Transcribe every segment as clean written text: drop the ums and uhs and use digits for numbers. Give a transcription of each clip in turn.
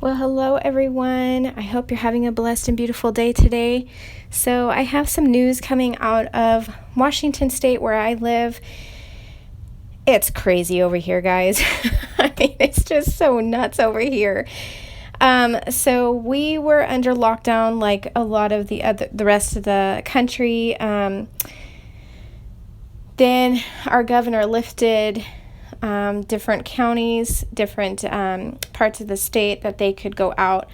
Well, hello everyone. I hope you're having a blessed and beautiful day today. So, I have some news coming out of Washington State where I live. It's crazy over here, guys. I mean, it's just so nuts over here. So we were under lockdown like a lot of the rest of the country. Then our governor lifted different counties, different parts of the state that they could go out,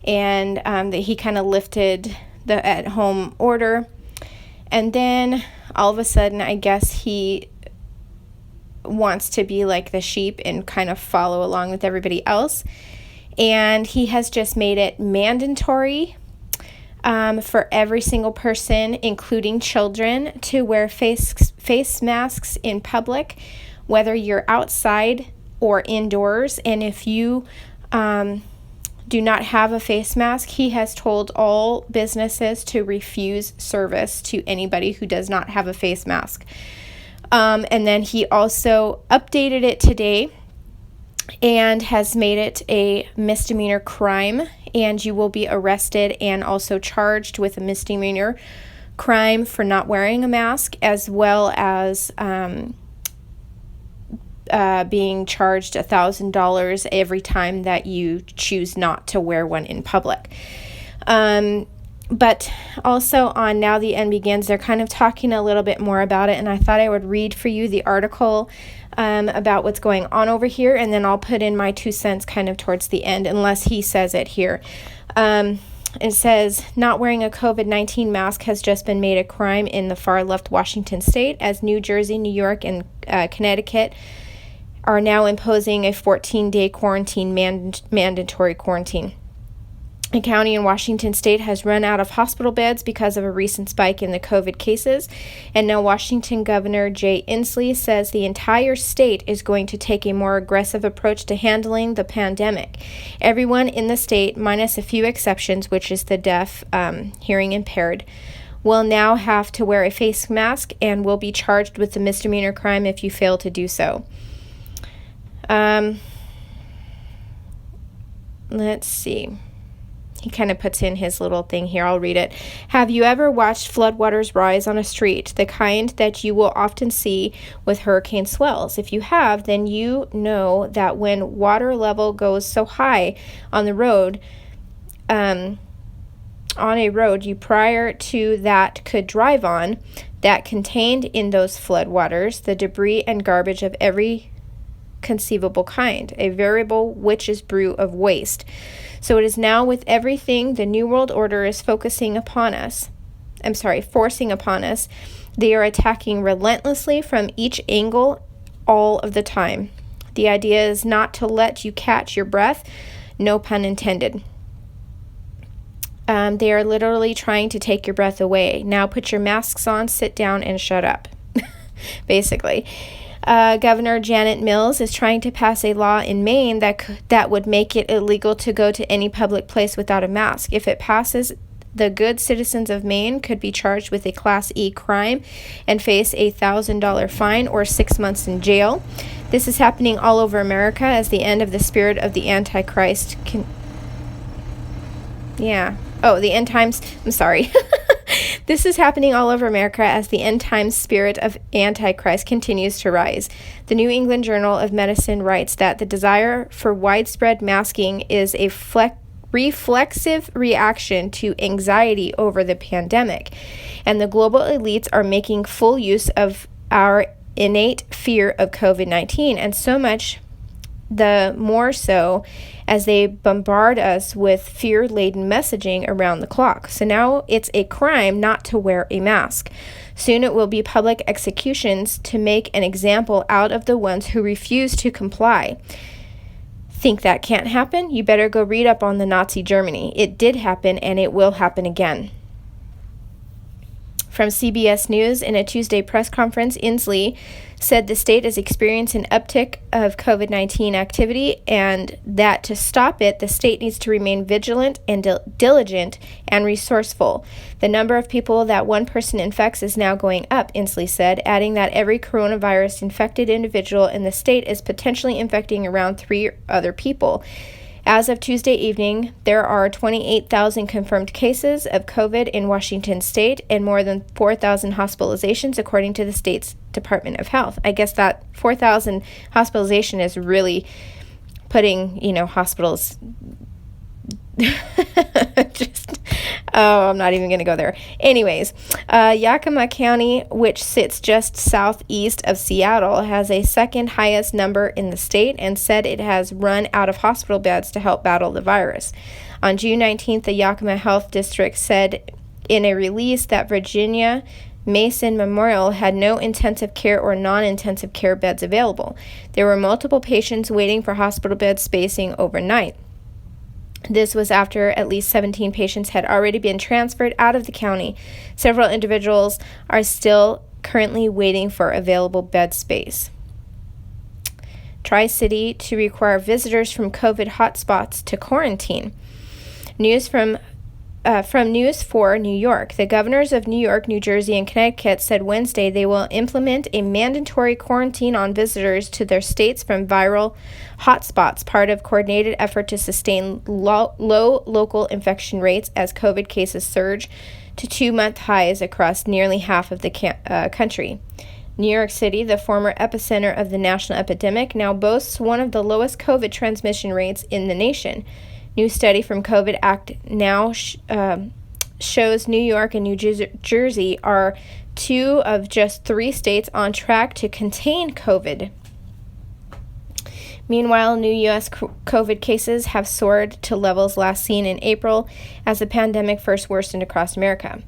and that he kind of lifted the at-home order. And then all of a sudden, I guess he wants to be like the sheep and kind of follow along with everybody else. And he has just made it mandatory for every single person, including children, to wear face masks in public, whether you're outside or indoors. And if you do not have a face mask, he has told all businesses to refuse service to anybody who does not have a face mask. And then he also updated it today and has made it a misdemeanor crime, and you will be arrested and also charged with a misdemeanor crime for not wearing a mask, as well as being charged $1,000 every time that you choose not to wear one in public. But also on Now the End Begins, they're kind of talking a little bit more about it, and I thought I would read for you the article about what's going on over here, and then I'll put in my 2 cents kind of towards the end, unless he says it here. It says, not wearing a COVID-19 mask has just been made a crime in the far-left Washington state, as New Jersey, New York, and Connecticut are now imposing a 14-day quarantine, mandatory quarantine. A county in Washington state has run out of hospital beds because of a recent spike in the COVID cases, and now Washington Governor Jay Inslee says the entire state is going to take a more aggressive approach to handling the pandemic. Everyone in the state, minus a few exceptions, which is the deaf, hearing impaired, will now have to wear a face mask and will be charged with a misdemeanor crime if you fail to do so. Let's see. He kind of puts in his little thing here. I'll read it. Have you ever watched floodwaters rise on a street, the kind that you will often see with hurricane swells? If you have, then you know that when water level goes so high on the road, on a road you prior to that could drive on, that contained in those floodwaters the debris and garbage of every conceivable kind, a veritable witch's brew of waste. So it is now with everything the New World Order is forcing upon us. They are attacking relentlessly from each angle all of the time. The idea is not to let you catch your breath, no pun intended. They are literally trying to take your breath away. Now put your masks on, sit down, and shut up, basically. Governor Janet Mills is trying to pass a law in Maine that would make it illegal to go to any public place without a mask. If it passes, the good citizens of Maine could be charged with a Class E crime and face a $1,000 fine or 6 months in jail. This is happening all over America as the end of the spirit of the Antichrist the end times. I'm sorry. This is happening all over America as the end times spirit of Antichrist continues to rise. The New England Journal of Medicine writes that the desire for widespread masking is a reflexive reaction to anxiety over the pandemic, and the global elites are making full use of our innate fear of COVID-19, and so much the more so as they bombard us with fear-laden messaging around the clock. So now it's a crime not to wear a mask. Soon it will be public executions to make an example out of the ones who refuse to comply. Think that can't happen? You better go read up on the Nazi Germany. It did happen, and it will happen again. From CBS News, in a Tuesday press conference, Inslee said the state is experiencing an uptick of COVID-19 activity, and that to stop it, the state needs to remain vigilant and diligent and resourceful. The number of people that one person infects is now going up, Inslee said, adding that every coronavirus infected individual in the state is potentially infecting around 3 other people. As of Tuesday evening, there are 28,000 confirmed cases of COVID in Washington state and more than 4,000 hospitalizations, according to the state's Department of Health. I guess that 4,000 hospitalization is really putting, hospitals just, oh, I'm not even going to go there. Anyways, Yakima County, which sits just southeast of Seattle, has a second highest number in the state and said it has run out of hospital beds to help battle the virus. On June 19th, the Yakima Health District said in a release that Virginia Mason Memorial had no intensive care or non-intensive care beds available. There were multiple patients waiting for hospital bed spacing overnight. This was after at least 17 patients had already been transferred out of the county. Several individuals are still currently waiting for available bed space. Tri-City to require visitors from COVID hotspots to quarantine. News from News 4 New York. The governors of New York, New Jersey, and Connecticut said Wednesday they will implement a mandatory quarantine on visitors to their states from viral hotspots, part of coordinated effort to sustain low local infection rates as COVID cases surge to 2-month highs across nearly half of the country. New York City, the former epicenter of the national epidemic, now boasts one of the lowest COVID transmission rates in the nation. New study from COVID Act now shows New York and New Jersey are 2 of just 3 states on track to contain COVID. Meanwhile, new U.S. COVID cases have soared to levels last seen in April as the pandemic first worsened across America.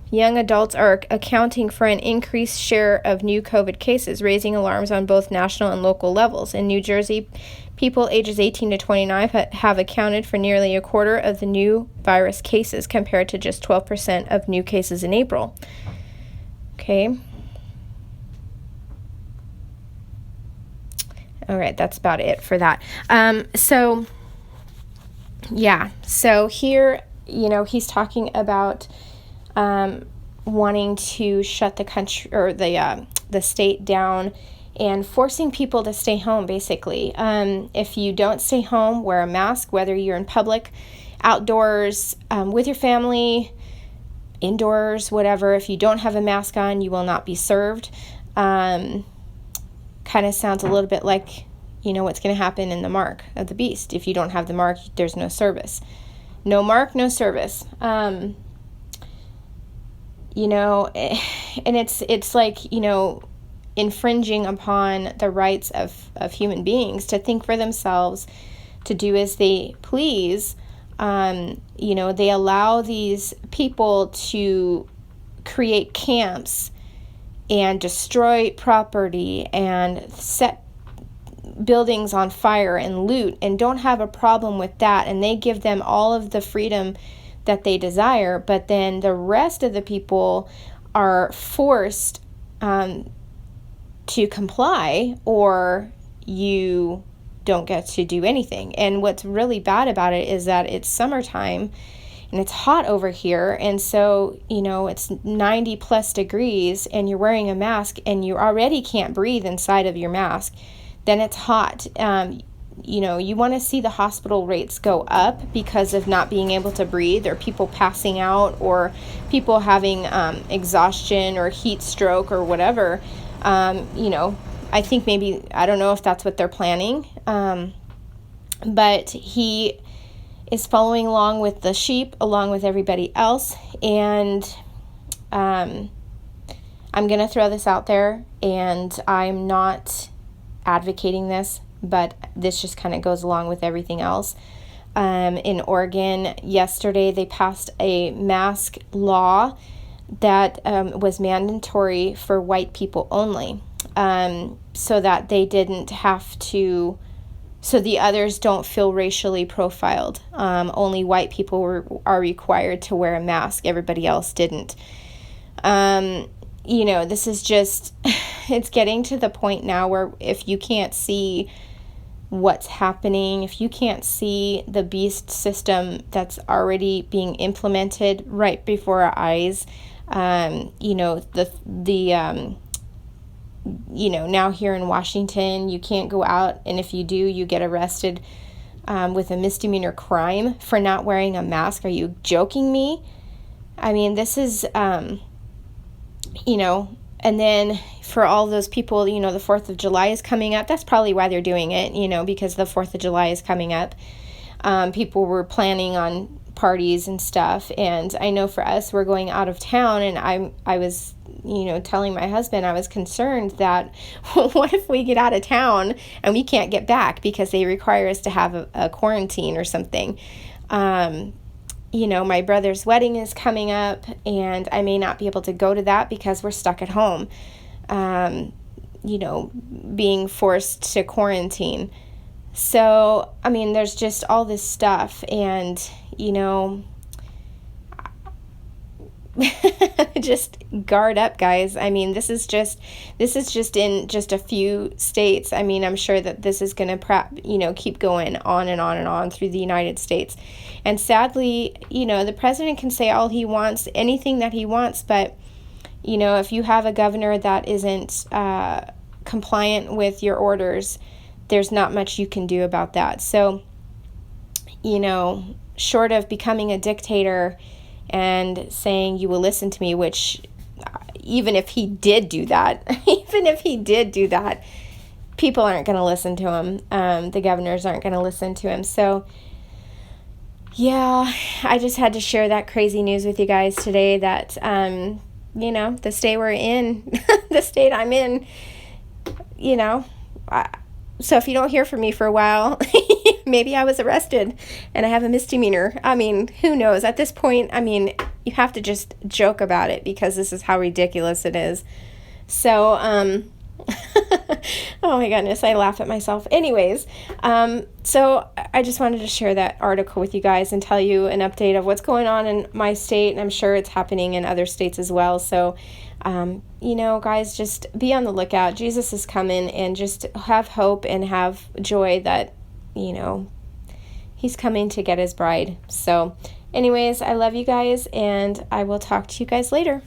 Young adults are accounting for an increased share of new COVID cases, raising alarms on both national and local levels. In New Jersey, people ages 18 to 29 have accounted for nearly a quarter of the new virus cases, compared to just 12% of new cases in April. Okay. All right, that's about it for that. So here, he's talking about wanting to shut the country or the state down and forcing people to stay home, basically. If you don't stay home, wear a mask, whether you're in public, outdoors, with your family, indoors, whatever. If you don't have a mask on, you will not be served. Kind of sounds a little bit like, what's going to happen in the mark of the beast. If you don't have the mark, there's no service. No mark, no service. And it's like, infringing upon the rights of human beings to think for themselves, to do as they please. They allow these people to create camps and destroy property and set buildings on fire and loot, and don't have a problem with that, and they give them all of the freedom that they desire, but then the rest of the people are forced to comply, or you don't get to do anything. And what's really bad about it is that it's summertime and it's hot over here, and so it's 90 plus degrees and you're wearing a mask and you already can't breathe inside of your mask. Then it's hot. You want to see the hospital rates go up because of not being able to breathe, or people passing out, or people having exhaustion or heat stroke or whatever. I think maybe, I don't know if that's what they're planning, but he is following along with the sheep, along with everybody else, and I'm going to throw this out there, and I'm not advocating this, but this just kind of goes along with everything else. In Oregon, yesterday, they passed a mask law that was mandatory for white people only, so that they didn't have to, so the others don't feel racially profiled. Only white people are required to wear a mask. Everybody else didn't. This is just, it's getting to the point now where if you can't see what's happening, if you can't see the beast system that's already being implemented now here in Washington, you can't go out, and if you do, you get arrested with a misdemeanor crime for not wearing a mask. Are you joking me? I mean, this is, and then for all those people, the 4th of July is coming up. That's probably why they're doing it, because the 4th of July is coming up. People were planning on parties and stuff, and I know for us, we're going out of town, and I was telling my husband I was concerned that what if we get out of town and we can't get back because they require us to have a quarantine or something. My brother's wedding is coming up, and I may not be able to go to that because we're stuck at home, being forced to quarantine. So, I mean, there's just all this stuff, and, just guard up, guys. I mean, this is just in just a few states. I mean, I'm sure that this is going to keep going on and on and on through the United States. And sadly, the president can say all he wants, anything that he wants, but if you have a governor that isn't compliant with your orders, there's not much you can do about that. So, short of becoming a dictator and saying you will listen to me, which even if he did do that, people aren't going to listen to him. The governors aren't going to listen to him. So, yeah, I just had to share that crazy news with you guys today that, the state we're in, the state I'm in, so if you don't hear from me for a while, maybe I was arrested and I have a misdemeanor. I mean, who knows? At this point, I mean, you have to just joke about it because this is how ridiculous it is. So, oh my goodness, I laugh at myself. Anyways, so I just wanted to share that article with you guys and tell you an update of what's going on in my state, and I'm sure it's happening in other states as well. So, guys, just be on the lookout. Jesus is coming, and just have hope and have joy that, he's coming to get his bride. So anyways, I love you guys, and I will talk to you guys later.